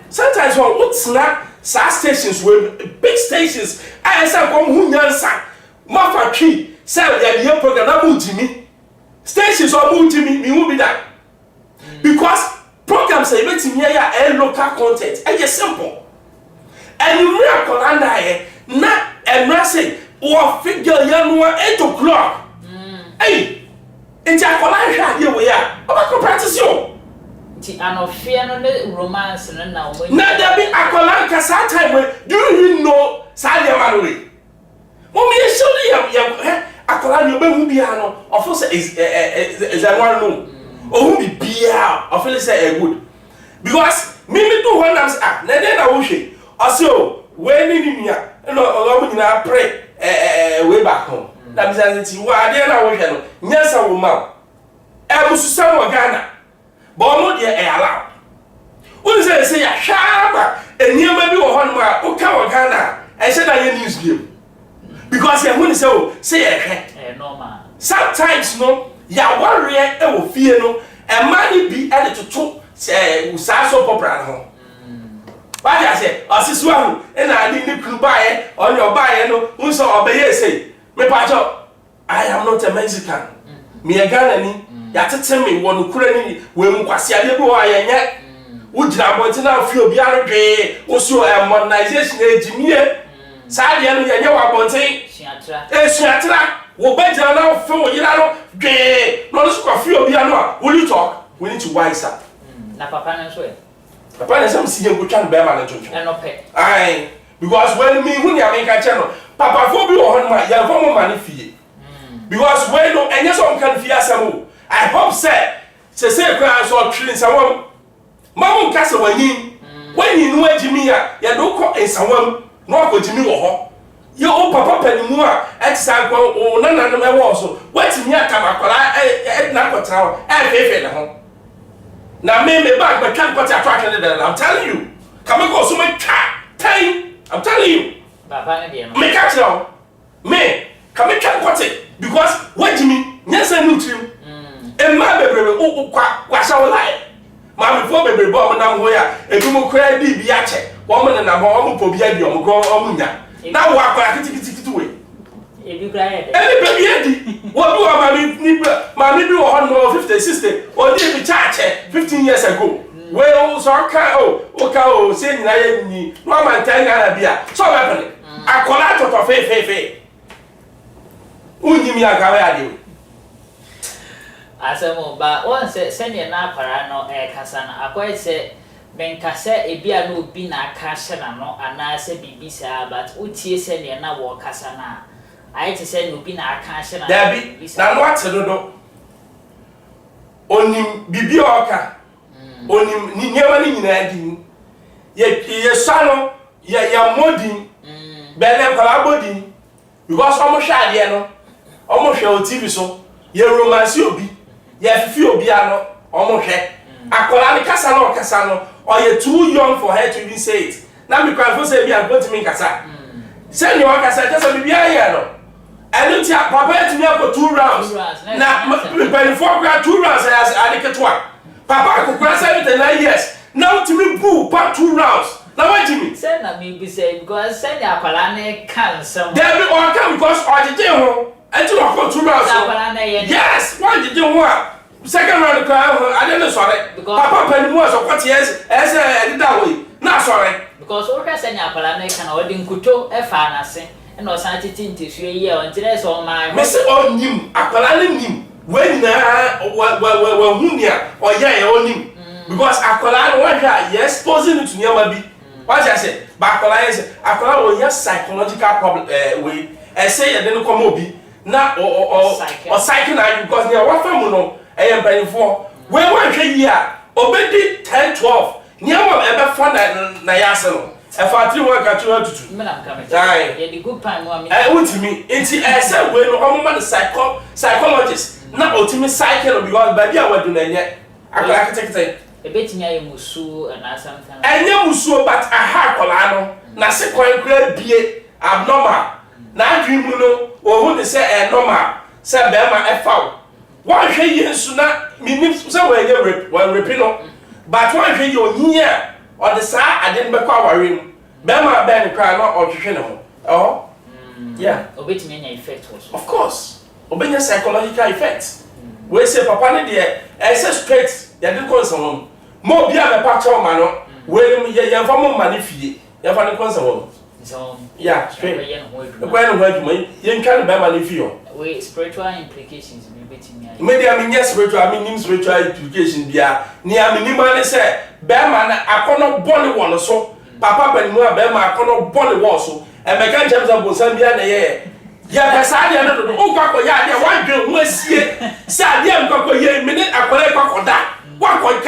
sometimes when what's na sa stations with big stations I say come hu nyansa ma fa twi say ya the program na mu jimi stations or mu jimi mi hu bi that because programs say betimi ya local content e just simple and you miracle under here na and say o figure ya no 8 o'clock hey nti akola hwa de we ya o practice yo ti anofia no romance no na o na da bi akola ka sa time do you know sa de man we mo me show ya akola ni obehu bia no of say is a one no o hu bia of say good because me do when am na dey na wo hwe o say o we ni nia no o mo nyina pray way back home na bi say ti wa dey na wo hwe no nyasa wo ma e mususa wo Ghana but no dey allow when say ya shaba eniema bi wo ho no a o ka wo Ghana e say that you news game because ya when say ya hwe normal sometimes no ya worry e wo fie no e mani bi e de toto usa so popra no ba ja say asisu ahu e na adi ni kru bae on your bae no unso obeye say me pacho I am not a Mexican me a Ghana ni ya tete me wonu kura ni we mu kwase ade bi wo ayenye wo gira bonti na afi obi arodwe wo so modernization ejimie sa de no yenye wa bonti suatra wo beja na ofe wo yira no dwe no so kwa fi obi ano a will you talk we need to wise up na papa na so e papa na sam si yengo twan be ma na tonto e no pe ai because when me hu ni America channel papa fo bi wo ho ma ya fo mo ma ni fie because when no enye so kan fie asamo I hope say cry so trilling someone mamu kasa wanyi when you know Jimmy ya do ko ensawam no ko Jimmy wo ho ye o papa panimu a etsa ko o nana no me wo so watimi aka makwara na kotra fefe ne ho na me bag but can kwata attraction there I'm telling you come go so me time I'm telling you baba ne de no me catch now me come can kwata because what Jimmy nyesa no trim Emma bebrebe kwa shawo lai Mami fo bebre bo na ho ya ebi mo kra di bi ache wo mo na mo mo po bi adi o mo kro o mu nya na wo akora kitikiti we ebi kra ya de ebi be bi adi wo bi wo mami bi wo ho no 50 60 o di bi chache 15 years ago we o so ka o se nyina ye ni no man tan na bia so be pele akora to fe unyim ya gawe ade asemo ba won se sene na para no kasa na akwai se benkasa ebia no obi na aka hye no ana se bibisa but utie sene na wo kasa na ayete se no obi na aka hye na dabi na no ate dodo onim bibi oka onim ni nyema ni nyina adi ye sano ya modin bele kwala bodin because omo hwa ade no omo hwa o TV so ye romance obi ye fifi obi ano omo hwe akola ni kasa no or you too young for her to even say it na me kwa for say be am going to me kasa say ni kasa just be bia here no enu ti papa ti me go 2 rounds na me 4 grand 2 rounds as adiketwa papa ko kwa 79 years now to me boo pa 2 rounds na what Jimmy say na me be say because say the akola ne kan some there be or come because ojeje ho enti no ko 2 rounds yes why did you want second round I didn't sorry papa pen mo so kwati ese edida we na sorry because o ka say akola ne kan o di nkuto e fa na se e no san titi ntisue yi e on tire so man me se on nim akola ne nim we na wa hunia o ya e onim because akola no wa hwa yes posing to nyama bi what I say ba akola yes akola o yes psychological problem we e say ye dey no come obi na o psyche na because ne wa fam no e ye mpanifo we wa hwe yi a obedi 10 12 nyama e be fa na ya se no e fa 3 1 ka 2 tutu me na mka ye the good time wa me ultimi enti e say we no omo man psychologist na ultimi psyche no because ba bia wadu na nye akala kitekite e betimi aye musu na something enye musu but aha akola no na se kwan kra bie abnormal na adwimu no ohu de say normal say be ma e fa one hwe yesu na minim say we get rape one rape no but one hwe ye ohia or the sa ade be kwa warem be ma be ne kra no ohwehwe ne ho oh yeah obetimi anya effect also of course obenya psychological effect we say papa ne de e say straight ya de konson mo bia me pa chaw ma no we ye fa mo ma ne fie ya fa ne konson so yeah straight the question where you yen kan be ma ne fie we spiritual implications me betimi anya media me yes spiritual me nim spiritual implication bia ni am ni ma ne say be ma na akono bone won so papa banimu a be ma akono bone won so e me kan chem za bonsan bia na ye ya pesa dia no do o kwa ya dia wan dwe ho asie sa dia mkwa ye me ne akore kwa da wa kwa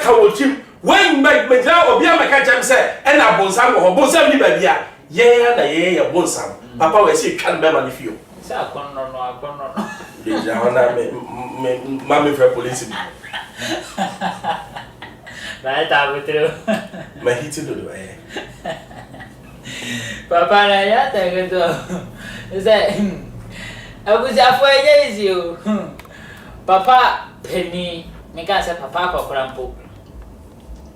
ka wotim when me ja obi am ka chem say e na bonsan ho bonsan ni ba bia ye na ye bonsan papa we si twa be ma ne fio sa akono no deja ona me fra police vai ta butro ma hiti do papa na ya ta gado say abuja fo eje o papa penny me ka say papa akokora mpo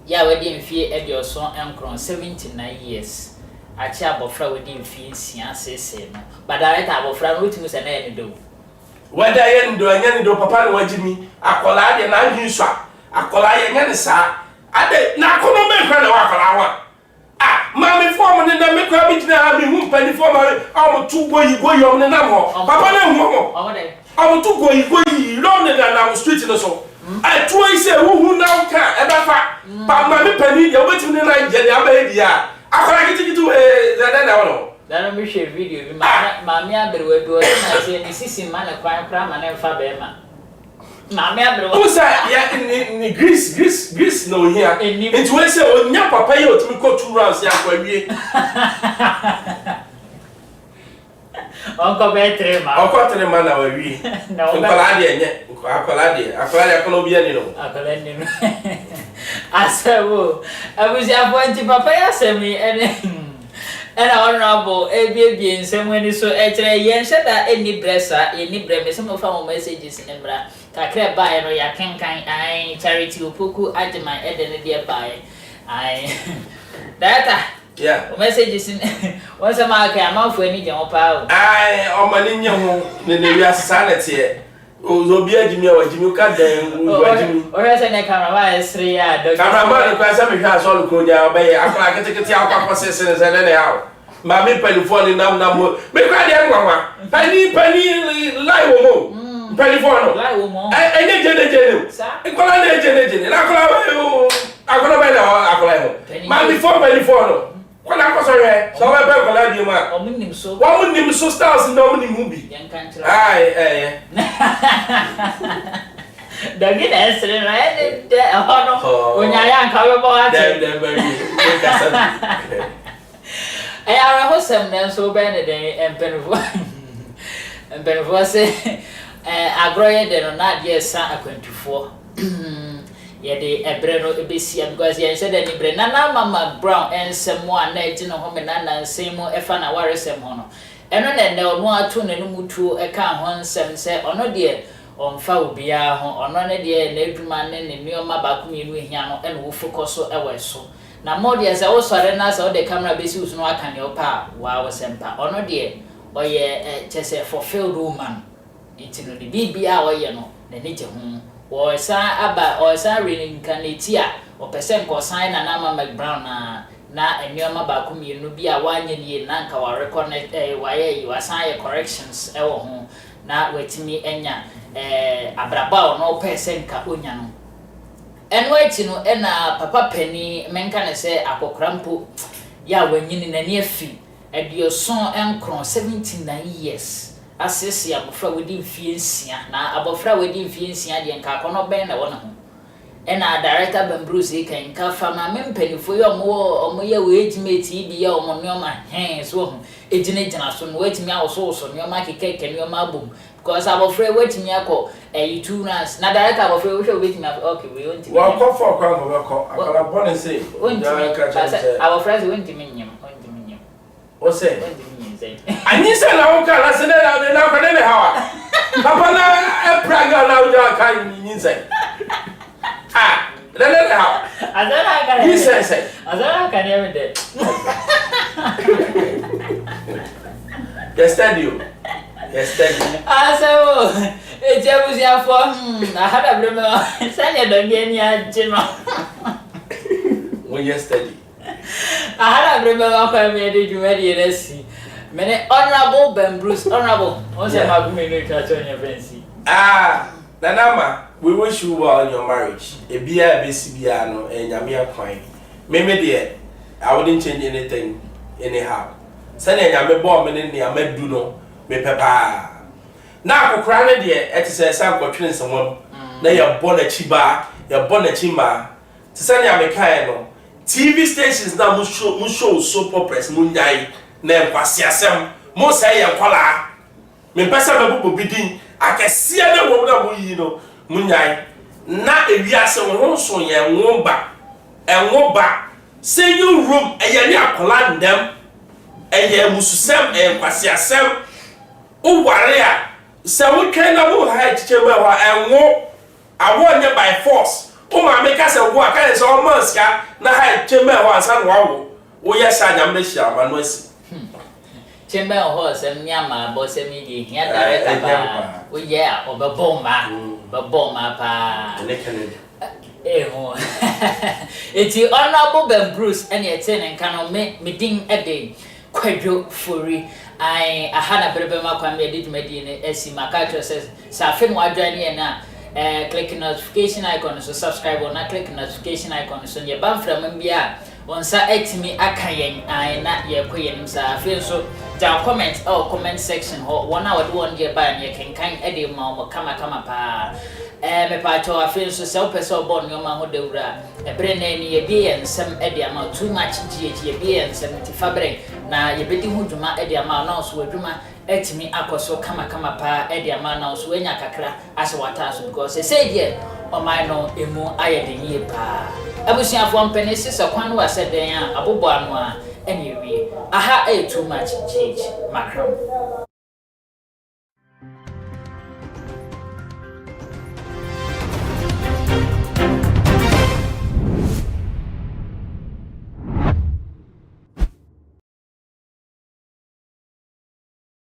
ya wadi mfie edioso enkron 79 years achi abofra wadi mfie nsia sese no badareta abofra no utimu se na ye do wada ye ndo anya ndo papa no wajimi akola de na hwinswa akola ye nya ne sa ade na akono me kwa na akola wa mami form ne na me kwa bi gina ha mi hu mpani form am tu goyi om ne na ho papa na hu ho am tu goyi lo ne na street no so I try say who now can e ba fa pa mami pani ya obetimi ne na je ne aba e dia akola kitikitu na no dan me share video bi mami abrewe bi o na say ni sisi ma na kwan kra ma na fa be ma mami abrewe who say ya ni Greece no here it we say onya papa ye otimi ko 2 rounds ya kwa wie onko betre ma na wa wie akola de enye akola kono bia ni no akola ni no asawo abuzi afonti papa ya semi ene And honorable ebi nsem wani so ekere yen sheda eni bressa eni breme some of our messages in bra kakra bae no ya kenkan ai charity opoku agema eden de bae ai data yeah messages in once ma ka ma fu ani je mo pa ai o mani nye ho ne wi asanete e obi agimi a wagimi ka dan wagimi o rese ne camera esre ya do camera ko asa me hwa so ko nya obaye akwa ketekete akwa process ne se ne hawo ma me telephone nam me kwa de nwa pani lie wo mo telephone lie wo mo enye jene ikola na jene na kola ba na akola mo ma before telephone kona ko so re so we be kola di ma o munnim so wa munnim so stars no munnim bi ai Dagi na esre na de hono onya ya nka we bo ati dem very ara hosem na so be ne den empenfo se agroye de no na de sa akwantufo ye de ebre no ebesi because ye said any bre na Mcbrown ensemo a na ejino ho me na nsemo efa na waresem ho no eno na ne ono atu ne no mutu eka ho nsem se ono de onfa obia ho ono ne de na eduma ne nioma ba kuminu hia no eno wo focus so ewe so na modi as I was sorry na so the camera besi us no aka ne opa wa wo sempa ono de oye chese fulfilled woman itino de bibia oye no na ne je ho wo sa reincarnate a o person ko sign na Mcbrown na enioma ba kuminu bi a wanye nie na nka wa reconnect waye wa sign corrections e wo ho na wetimi enya abraba no person ka onya no eno eti no na papa pani menka ne se akokrampo ya wanyini na ne afi edioson enkron 79 years asese abofra wedi mfiensia na abofra wedi mfiensia de nka kono ben na wona ho ena director Bembruce kan ka fama mempanifo yo mo ye we ejimeti bi ya omo nyoma so ho ejina so no wetimi awoso so nyoma keke nyoma bom because abofra wetimi akọ 2 runs na director abofra we show wetimi okay we want to wa ko for kwa go ko akala bonne say abofra we want to nyem o say anyi say na won ka na se na ko ne hawa papa na e praga na uja ka nyi say lele hawa azara ka ni say azara ka ne de yesterday aso ejebuzi afọ ahada brema sanya donye ajino when yesterday ahada brema akwa me de jumari resi mene honorable Bembruce honorable on say magumene chacho nya fancy nanama we wish you well in your marriage ebia besibia no enyame akwan meme de I wouldn't change anything anyhow sane enyame bo me ne amadu no me pepa na akokra ne de etise san kwatwene nsewon na ya bona chiba ya bona chima tisane amekan no TV stations na mu show soap operas mu nyai na kwasi asem mo say ya kwala me pesa me bubu bidin akese na wo na mo yi no mu nyai na ewiase wo so ye enwoba say you room eyani akola ndem eye mususem kwasi asem o ware a se wo twen na wo ha chichema wa enwo awonye by force o ma make us wo aka se o manska na ha chichema wa san wa wo yes anyam hia ma no asi chemba ho sem nyama bo sem di hia director ba o ye obeboma pa ho eti honorable Bembruce ene eten nka no me din ede kwadwo fori ai ahana berebema kwa me edit medine esi makacho says safin wadwane na click notification icon so subscribe or na click notification icon so ye banfra mbia onsa etimi akayen ai na ye koyenim sa afin so ja comment section ho wona wode won ye ba ne kenkan ede ma mo kama pa me pa to afin so se opese obon nyoma ho dewura ebre na ni ye bi ensem ede ama too much ye bi ensem ti fabre na ye bedi hu dwuma ede ama na so adwuma etimi akoso kama pa ede ama na so enya kakra ase wata so because say die o mai no emu ayede ye pa abusuafo mpene sisa kwan wa seden a abobo anu a Anyway, aha too much gh macram